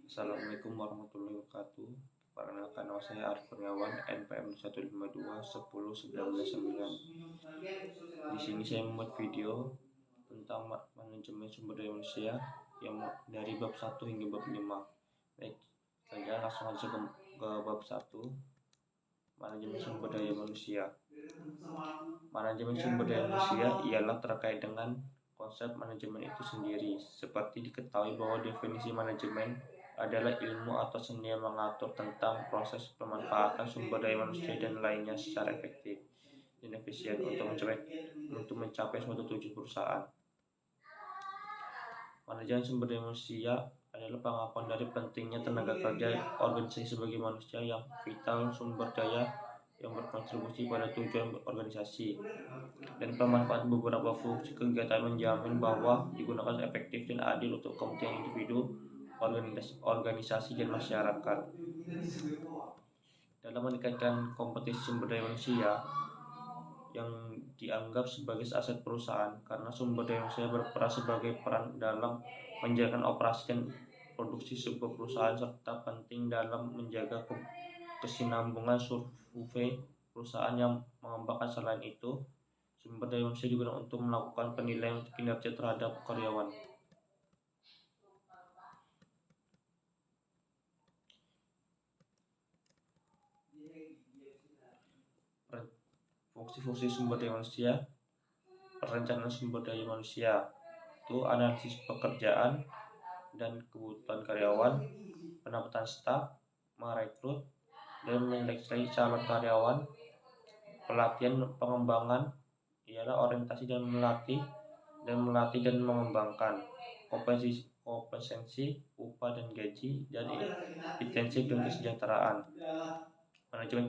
Assalamualaikum warahmatullahi wabarakatuh. Perkenalkan nama saya Arif Kurniawan, NPM 152 10 19 9. Di sini saya membuat video tentang manajemen sumber daya manusia yang dari bab 1 hingga bab 5. Baik, saja langsung aja ke bab 1. Manajemen sumber daya manusia. Manajemen sumber daya manusia ialah terkait dengan konsep manajemen itu sendiri. Seperti diketahui bahwa definisi manajemen adalah ilmu atau seni yang mengatur tentang proses pemanfaatan sumber daya manusia dan lainnya secara efektif dan efisien untuk mencapai suatu tujuan perusahaan. Manajemen sumber daya manusia adalah pengakuan dari pentingnya tenaga kerja organisasi sebagai manusia yang vital, sumber daya yang berkontribusi pada tujuan organisasi, dan pemanfaatan beberapa fungsi kegiatan menjamin bahwa digunakan efektif dan adil untuk kepentingan individu, organisasi, dan masyarakat. Dalam meningkatkan kompetisi sumber daya manusia yang dianggap sebagai aset perusahaan, karena sumber daya manusia berperan sebagai peran dalam menjalankan operasi dan produksi sebuah perusahaan serta penting dalam menjaga kesinambungan survei perusahaan yang mengembangkan. Selain itu, sumber daya manusia digunakan untuk melakukan penilaian kinerja terhadap karyawan. Fungsi-fungsi sumber daya manusia. Perencanaan sumber daya manusia itu analisis pekerjaan dan kebutuhan karyawan, penempatan staf, merekrut dan menyeleksi calon karyawan, pelatihan pengembangan ialah orientasi dan melatih dan mengembangkan, kompetensi, upah dan gaji, dan intensif dan kesejahteraan. Manajemen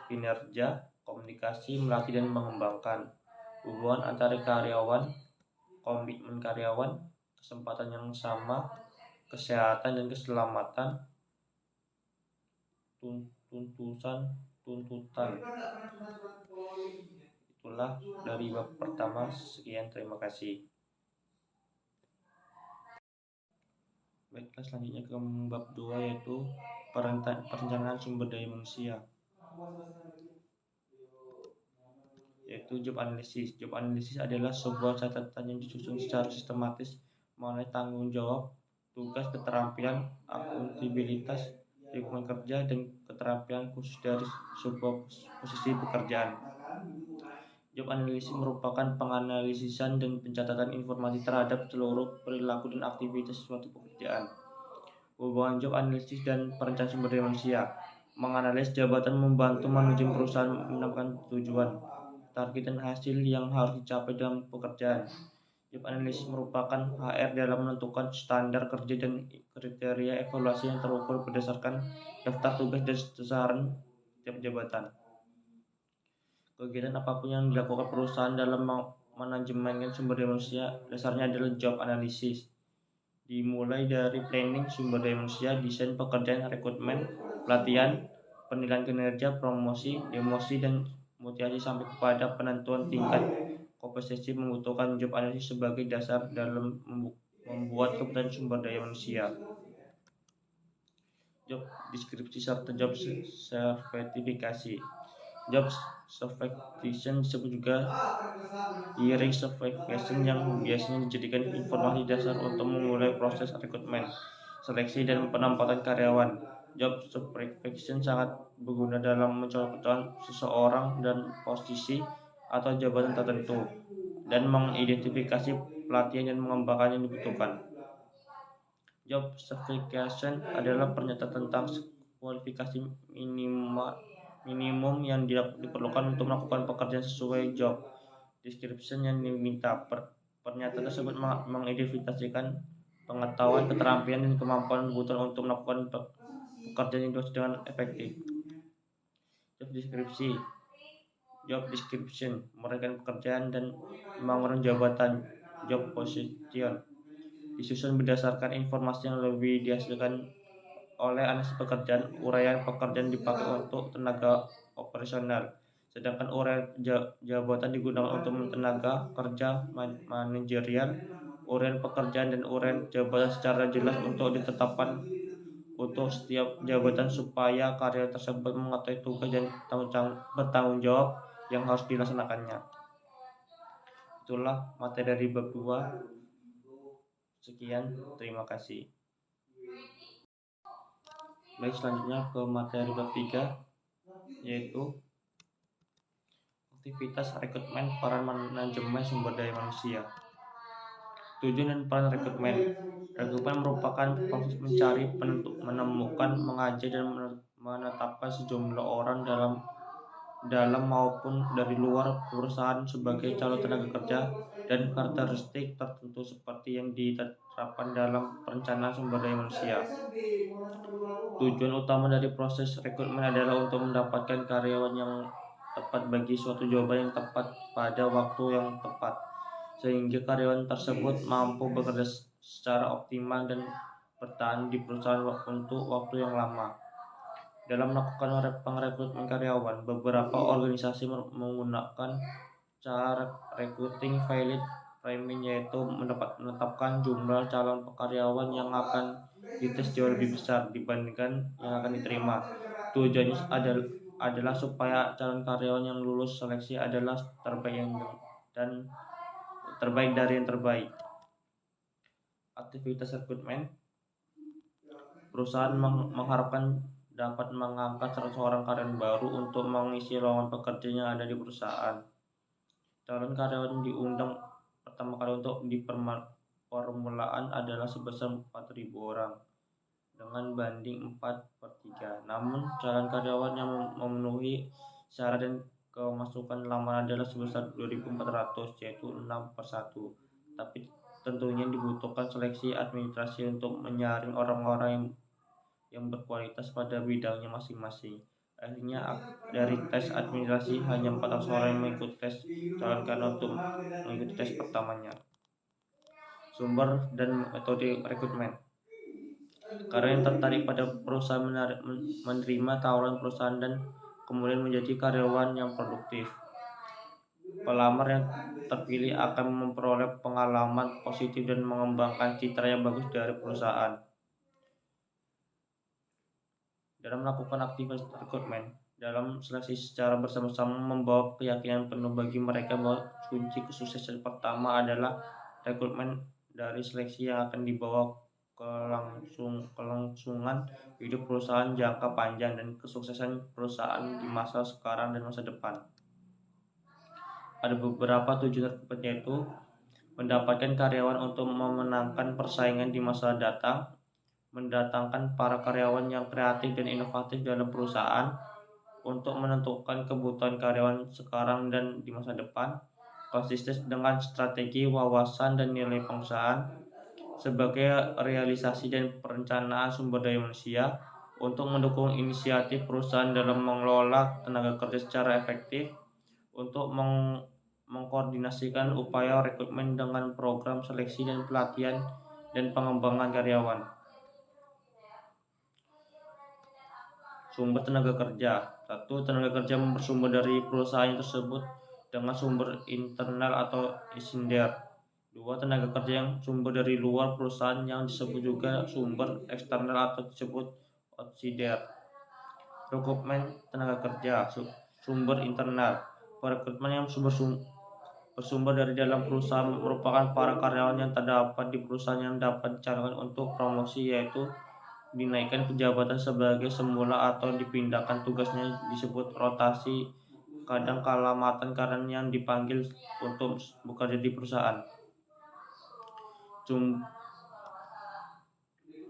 kinerja, komunikasi, melatih dan mengembangkan, hubungan antara karyawan, komitmen karyawan, kesempatan yang sama, kesehatan dan keselamatan, tuntutan. Itulah dari bab pertama. Sekian, terima kasih. Baiklah, selanjutnya ke bab 2, yaitu perencanaan sumber daya manusia, yaitu job analysis. Job analysis adalah sebuah catatan yang disusun secara sistematis mengenai tanggung jawab, tugas, keterampilan, akuntabilitas, lingkungan kerja, dan keterampilan khusus dari sebuah posisi pekerjaan. Job analysis merupakan penganalisisan dan pencatatan informasi terhadap seluruh perilaku dan aktivitas suatu pekerjaan. Hubungan job analysis dan perencanaan sumber daya manusia. Menganalisis jabatan membantu manajemen perusahaan menentukan tujuan, target, dan hasil yang harus dicapai dalam pekerjaan. Job analysis merupakan HR dalam menentukan standar kerja dan kriteria evaluasi yang terukur berdasarkan daftar tugas dan sasaran setiap jabatan. Kegiatan apapun yang dilakukan perusahaan dalam manajemen sumber daya manusia dasarnya adalah job analysis. Dimulai dari planning sumber daya manusia, desain pekerjaan, rekrutmen, pelatihan, penilaian kinerja, promosi, demosi, dan motivasi sampai kepada penentuan tingkat kompetensi, membutuhkan job analysis sebagai dasar dalam membuat keputusan sumber daya manusia. Job deskripsi serta job sertifikasi. Job certification disebut juga hiring certification, yang biasanya dijadikan informasi dasar untuk memulai proses rekrutmen, seleksi, dan penempatan karyawan. Job certification sangat berguna dalam mencocokkan seseorang dan posisi atau jabatan tertentu dan mengidentifikasi pelatihan dan pengembangan yang dibutuhkan. Job certification adalah pernyataan tentang kualifikasi minimum yang diperlukan untuk melakukan pekerjaan sesuai job description yang diminta. Pernyataan tersebut mengidentifikasikan pengetahuan, keterampilan, dan kemampuan kebutuhan untuk melakukan pekerjaan itu dengan efektif. Job description merupakan pekerjaan dan pembangunan jabatan. Job position disusun berdasarkan informasi yang lebih dihasilkan oleh analisis pekerjaan. Uraian pekerjaan dipakai untuk tenaga operasional, sedangkan uraian jabatan digunakan untuk tenaga kerja manajerial. uraian pekerjaan dan uraian jabatan secara jelas untuk ditetapkan untuk setiap jabatan supaya karyawan tersebut mengetahui tugas dan bertanggung jawab yang harus dilaksanakannya. Itulah materi dari bab 2. Sekian, terima kasih. Baik, selanjutnya ke materi bab 3, yaitu aktivitas rekrutmen peran manajemen sumber daya manusia. Tujuan dan peran rekrutmen. Rekrutmen merupakan proses mencari, menemukan, mengajar, dan menetapkan sejumlah orang dalam maupun dari luar perusahaan sebagai calon tenaga kerja dan karakteristik tertentu seperti yang diterapkan dalam perencanaan sumber daya manusia. Tujuan utama dari proses rekrutmen adalah untuk mendapatkan karyawan yang tepat bagi suatu jawaban yang tepat pada waktu yang tepat, sehingga karyawan tersebut mampu bekerja secara optimal dan bertahan di perusahaan untuk waktu yang lama. Dalam melakukan pengrekrutmen karyawan, beberapa organisasi menggunakan cara recruiting valid framing, yaitu menetapkan jumlah calon karyawan yang akan dites jauh lebih besar dibandingkan yang akan diterima. Tujuannya adalah supaya calon karyawan yang lulus seleksi adalah terbaik dari yang terbaik. Aktivitas rekrutmen. Perusahaan mengharapkan dapat mengangkat 100 orang karyawan baru untuk mengisi lowongan pekerjaan yang ada di perusahaan. Calon karyawan diundang pertama kali untuk di permulaan adalah sebesar 4.000 orang dengan banding 4/3. Namun calon karyawan yang memenuhi syarat dan kemasukan lamaran adalah sebesar 2.400, yaitu 6/1. Tapi tentunya dibutuhkan seleksi administrasi untuk menyaring orang-orang yang berkualitas pada bidangnya masing-masing. Akhirnya dari tes administrasi hanya 400 orang yang mengikuti tes calon karyawan untuk mengikuti tes pertamanya. Sumber dan metode rekrutmen. Karyawan yang tertarik pada perusahaan menerima tawaran perusahaan dan kemudian menjadi karyawan yang produktif. Pelamar yang terpilih akan memperoleh pengalaman positif dan mengembangkan citra yang bagus dari perusahaan. Dalam melakukan aktivitas rekrutmen, dalam seleksi secara bersama-sama membawa keyakinan penuh bagi mereka bahwa kunci kesuksesan pertama adalah rekrutmen dari seleksi yang akan dibawa kelangsungan hidup perusahaan jangka panjang dan kesuksesan perusahaan di masa sekarang dan masa depan. Ada beberapa tujuan rekrutmen, yaitu mendapatkan karyawan untuk memenangkan persaingan di masa datang, mendatangkan para karyawan yang kreatif dan inovatif dalam perusahaan untuk menentukan kebutuhan karyawan sekarang dan di masa depan, konsisten dengan strategi, wawasan, dan nilai perusahaan sebagai realisasi dan perencanaan sumber daya manusia untuk mendukung inisiatif perusahaan dalam mengelola tenaga kerja secara efektif, untuk mengkoordinasikan upaya rekrutmen dengan program seleksi dan pelatihan dan pengembangan karyawan. Sumber tenaga kerja. 1. Tenaga kerja bersumber dari perusahaan tersebut dengan sumber internal atau insider. 2. Tenaga kerja yang sumber dari luar perusahaan yang disebut juga sumber eksternal atau disebut outsider. Rekrutmen tenaga kerja sumber internal. Perekrutmen yang bersumber dari dalam perusahaan merupakan para karyawan yang terdapat di perusahaan yang dapat dicalonkan untuk promosi, yaitu dinaikkan ke jabatan sebagai semula atau dipindahkan tugasnya, disebut rotasi, kadang kala matan karena yang dipanggil untuk bekerja di perusahaan.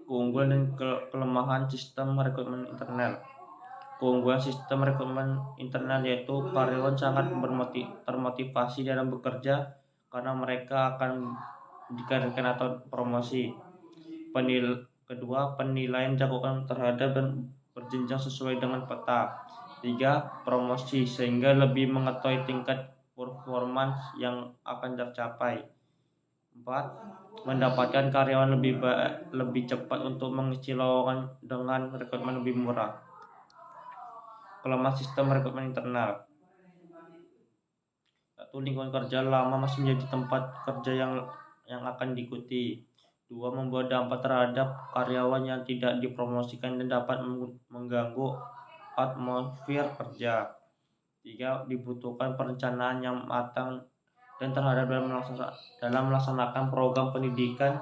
Keunggulan dan kelemahan sistem rekrutmen internal. Keunggulan sistem rekrutmen internal yaitu karyawan sangat termotivasi dalam bekerja karena mereka akan dikarirkan atau promosi. Kedua, penilaian dilakukan terhadap dan berjenjang sesuai dengan peta. 3. Promosi, sehingga lebih mengetahui tingkat performance yang akan tercapai. 4. Mendapatkan karyawan lebih cepat untuk mengisi lowongan dengan rekrutmen lebih murah. Kelemahan sistem rekrutmen internal. 1. Lingkungan kerja lama masih menjadi tempat kerja yang yang akan diikuti. 2. Membawa dampak terhadap karyawan yang tidak dipromosikan dan dapat mengganggu atmosfer kerja. 3. Dibutuhkan perencanaan yang matang dan terhadap dalam melaksanakan program pendidikan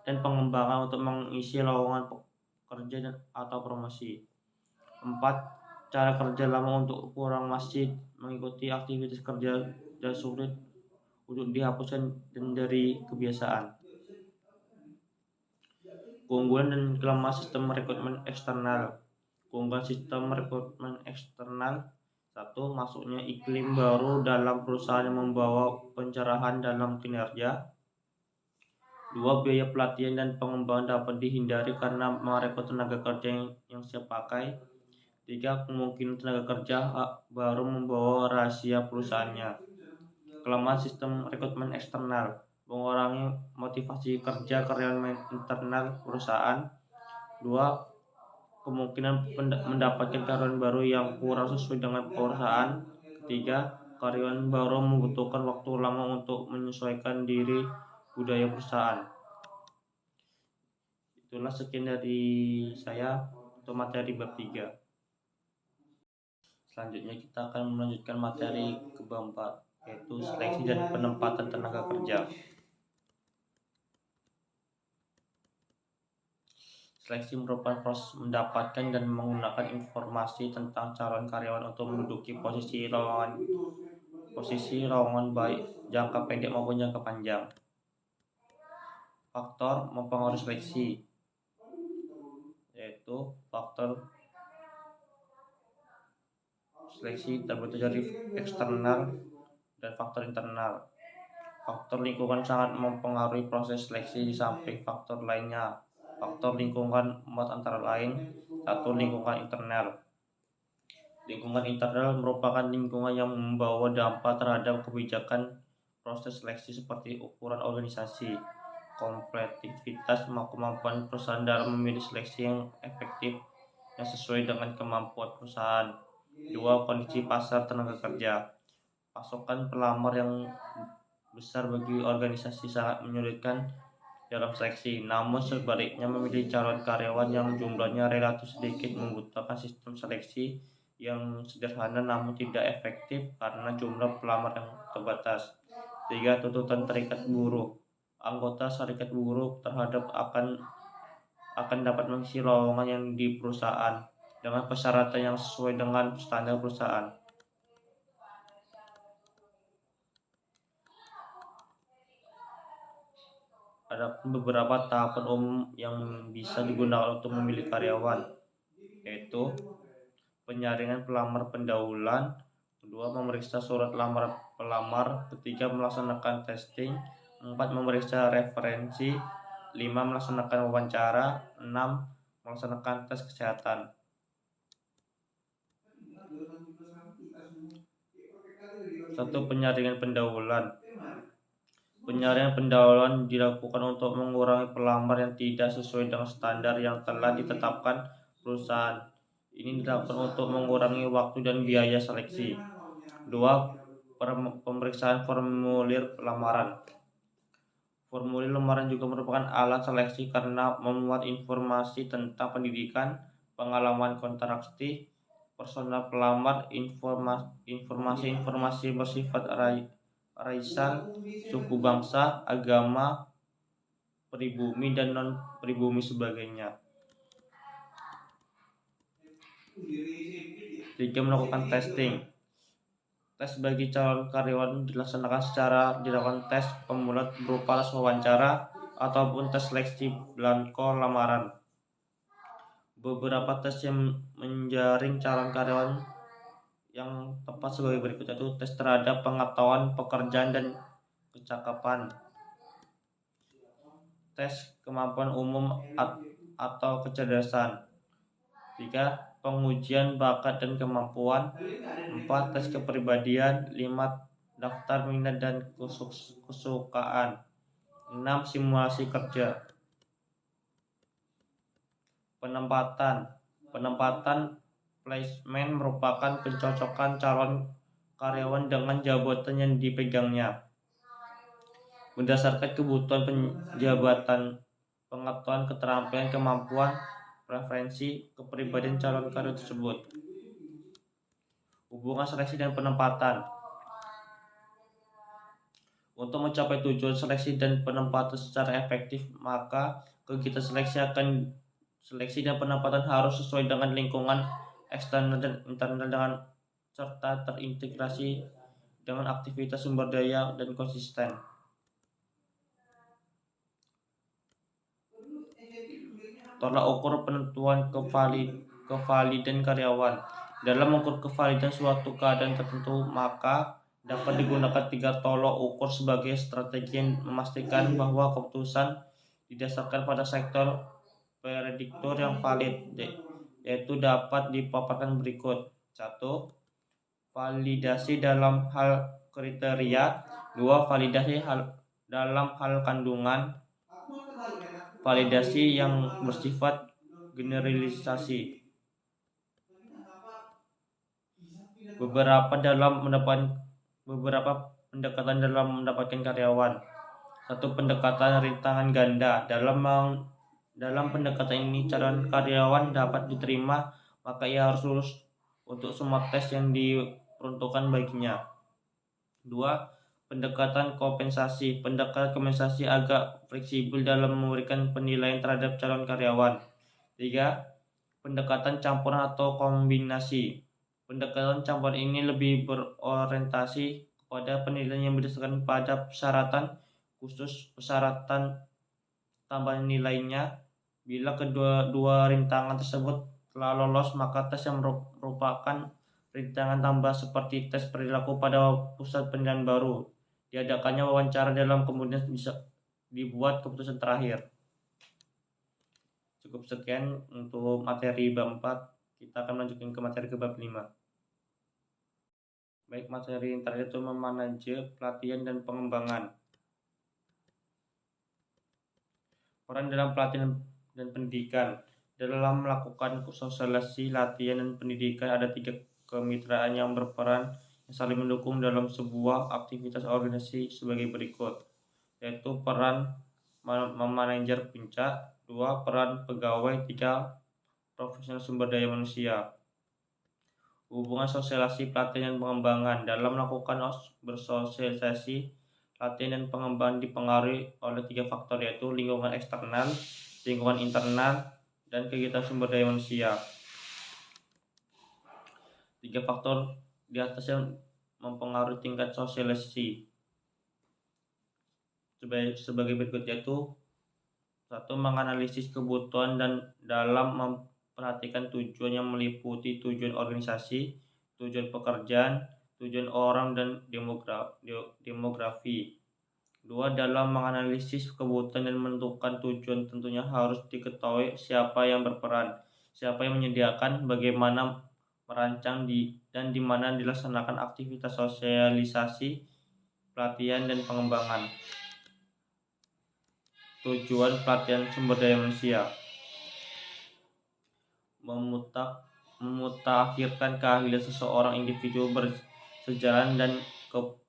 dan pengembangan untuk mengisi lowongan kerja atau promosi. 4. Cara kerja lama untuk kurang masih mengikuti aktivitas kerja dan sulit untuk dihapuskan dan dari kebiasaan. Keunggulan dan kelemahan sistem rekrutmen eksternal. Keunggulan sistem rekrutmen eksternal: 1. Masuknya iklim baru dalam perusahaan yang membawa pencerahan dalam kinerja. 2. Biaya pelatihan dan pengembangan dapat dihindari karena merekrut tenaga kerja yang siap pakai. 3. Kemungkinan tenaga kerja baru membawa rahasia perusahaannya. Kelemahan sistem rekrutmen eksternal: mengurangi motivasi kerja karyawan internal perusahaan. 2. Kemungkinan mendapatkan karyawan baru yang kurang sesuai dengan perusahaan. 3. Karyawan baru membutuhkan waktu lama untuk menyesuaikan diri budaya perusahaan. Itulah sekian dari saya untuk materi bab 3. Selanjutnya kita akan melanjutkan materi ke bab 4, yaitu seleksi dan penempatan tenaga kerja. Seleksi merupakan proses mendapatkan dan menggunakan informasi tentang calon karyawan untuk menduduki posisi lowongan baik jangka pendek maupun jangka panjang. Faktor mempengaruhi seleksi, yaitu faktor seleksi terbentuk dari eksternal dan faktor internal. Faktor lingkungan sangat mempengaruhi proses seleksi di samping faktor lainnya. Faktor lingkungan antara lain: 1. Lingkungan internal. Lingkungan internal merupakan lingkungan yang membawa dampak terhadap kebijakan proses seleksi seperti ukuran organisasi, kompetitivitas, kemampuan perusahaan dalam memilih seleksi yang efektif yang sesuai dengan kemampuan perusahaan. 2. Kondisi pasar tenaga kerja. Pasokan pelamar yang besar bagi organisasi sangat menyulitkan dalam seleksi. Namun sebaliknya, memilih calon karyawan yang jumlahnya relatif sedikit membutuhkan sistem seleksi yang sederhana namun tidak efektif karena jumlah pelamar yang terbatas. 3. Tuntutan serikat buruh. Anggota serikat buruh terhadap akan dapat mengisi lowongan yang di perusahaan dengan persyaratan yang sesuai dengan standar perusahaan. Ada beberapa tahapan umum yang bisa digunakan untuk memilih karyawan, yaitu penyaringan pelamar pendahuluan. 2. Memeriksa surat lamar pelamar. 3. Melaksanakan testing. 4. Memeriksa referensi. 5. Melaksanakan wawancara. 6. Melaksanakan tes kesehatan. 1. Penyaringan pendahuluan. Penyaringan pendahuluan dilakukan untuk mengurangi pelamar yang tidak sesuai dengan standar yang telah ditetapkan perusahaan. Ini dilakukan untuk mengurangi waktu dan biaya seleksi. 2. Pemeriksaan formulir lamaran. Formulir lamaran juga merupakan alat seleksi karena memuat informasi tentang pendidikan, pengalaman kontraktif, personal pelamar, informasi bersifat racial, suku bangsa, agama, pribumi dan non pribumi sebagainya. 3. Melakukan testing. Tes bagi calon karyawan dilakukan tes pemula berupa wawancara ataupun tes seleksi blanko lamaran. Beberapa tes yang menjaring calon karyawan yang tepat sebagai berikut, yaitu tes terhadap pengetahuan pekerjaan dan kecakapan, tes kemampuan umum atau kecerdasan. 3. Pengujian bakat dan kemampuan. 4. Tes kepribadian. 5. Daftar minat dan kesukaan. 6. Simulasi kerja. Penempatan placement merupakan pencocokan calon karyawan dengan jabatan yang dipegangnya. berdasarkan kebutuhan penjabatan, pengetahuan, keterampilan, kemampuan, preferensi, kepribadian calon karir tersebut. Hubungan seleksi dan penempatan. Untuk mencapai tujuan seleksi dan penempatan secara efektif, maka kegiatan seleksi dan penempatan harus sesuai dengan lingkungan eksternal dan internal serta terintegrasi dengan aktivitas sumber daya dan konsisten. Tolak ukur penentuan kevalidan karyawan. Dalam mengukur kevalidan suatu keadaan tertentu, maka dapat digunakan 3 tolak ukur sebagai strategi yang memastikan bahwa keputusan didasarkan pada sektor prediktor yang valid, yaitu dapat dipaparkan berikut. 1. Validasi dalam hal kriteria. 2. Validasi dalam hal kandungan. Validasi yang bersifat generalisasi. Beberapa pendekatan dalam mendapatkan karyawan. 1. Pendekatan rintangan ganda. Dalam pendekatan ini, calon karyawan dapat diterima, maka ia harus lulus untuk semua tes yang diperuntukkan baginya. 2. Pendekatan kompensasi. Pendekatan kompensasi agak fleksibel dalam memberikan penilaian terhadap calon karyawan. 3. Pendekatan campuran atau kombinasi. Pendekatan campuran ini lebih berorientasi kepada penilaian yang berdasarkan pada persyaratan khusus, persyaratan tambahan nilainya. Bila kedua rintangan tersebut telah lolos, maka tes yang merupakan rintangan tambah seperti tes perilaku pada pusat penilaian baru diadakannya wawancara dalam, kemudian bisa dibuat keputusan terakhir. Cukup sekian untuk materi bab 4. Kita akan lanjutkan ke materi ke bab 5. Baik, materi yang terakhir itu memanage pelatihan dan pengembangan. Peran dalam pelatihan dan pendidikan. Dalam melakukan sosialisasi, latihan, dan pendidikan, ada 3 kemitraan yang berperan yang saling mendukung dalam sebuah aktivitas organisasi sebagai berikut, yaitu peran memanajer puncak, 2. peran pegawai, 3. profesional sumber daya manusia. Hubungan sosialisasi, pelatihan, dan pengembangan. Dalam melakukan bersosialisasi, latihan, dan pengembangan dipengaruhi oleh 3 faktor, yaitu lingkungan eksternal, lingkungan internal, dan kegiatan sumber daya manusia. 3 faktor di atas yang mempengaruhi tingkat sosialisasi sebagai berikut, yaitu 1. menganalisis kebutuhan dan dalam memperhatikan tujuan yang meliputi tujuan organisasi, tujuan pekerjaan, tujuan orang, dan demografi. 2. dalam menganalisis kebutuhan dan menentukan tujuan, tentunya harus diketahui siapa yang berperan, siapa yang menyediakan, bagaimana merancang dan di mana dilaksanakan aktivitas sosialisasi, pelatihan, dan pengembangan. Tujuan pelatihan sumber daya manusia: memutakhirkan keahlian seseorang individu bersejalan dan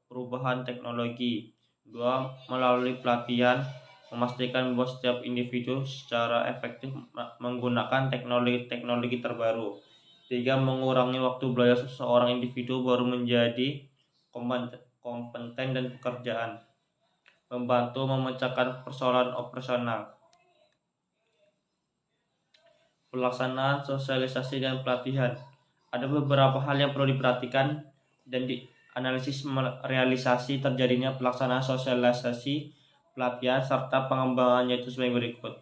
perubahan teknologi. 2. melalui pelatihan, memastikan bahwa setiap individu secara efektif menggunakan teknologi terbaru. 3. mengurangi waktu belajar seseorang individu baru menjadi kompeten dan pekerjaan. Membantu memecahkan persoalan operasional. Pelaksanaan sosialisasi dan pelatihan. Ada beberapa hal yang perlu diperhatikan dan dianalisis realisasi terjadinya pelaksanaan sosialisasi, pelatihan, serta pengembangannya itu sebagai berikut.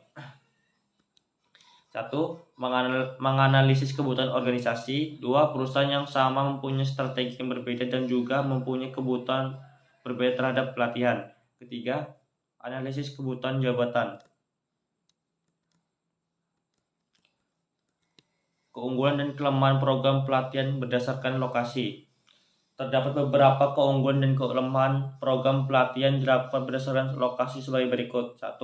1. menganalisis kebutuhan organisasi. 2. perusahaan yang sama mempunyai strategi yang berbeda dan juga mempunyai kebutuhan berbeda terhadap pelatihan. Ketiga, analisis kebutuhan jabatan. Keunggulan dan kelemahan program pelatihan berdasarkan lokasi. Terdapat beberapa keunggulan dan kelemahan program pelatihan dilakukan berdasarkan lokasi sebagai berikut. 1.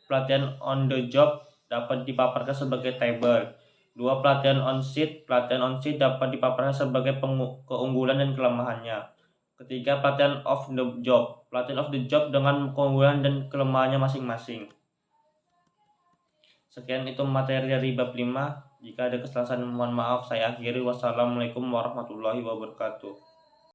pelatihan on the job dapat dipaparkan sebagai table. 2. pelatihan on site. Pelatihan on site dapat dipaparkan sebagai keunggulan dan kelemahannya. Ketiga, pelatihan of the job. Pelatihan of the job dengan keunggulan dan kelemahannya masing-masing. Sekian itu materi dari bab 5. Jika ada kesalahan mohon maaf, saya akhiri. Wassalamualaikum warahmatullahi wabarakatuh.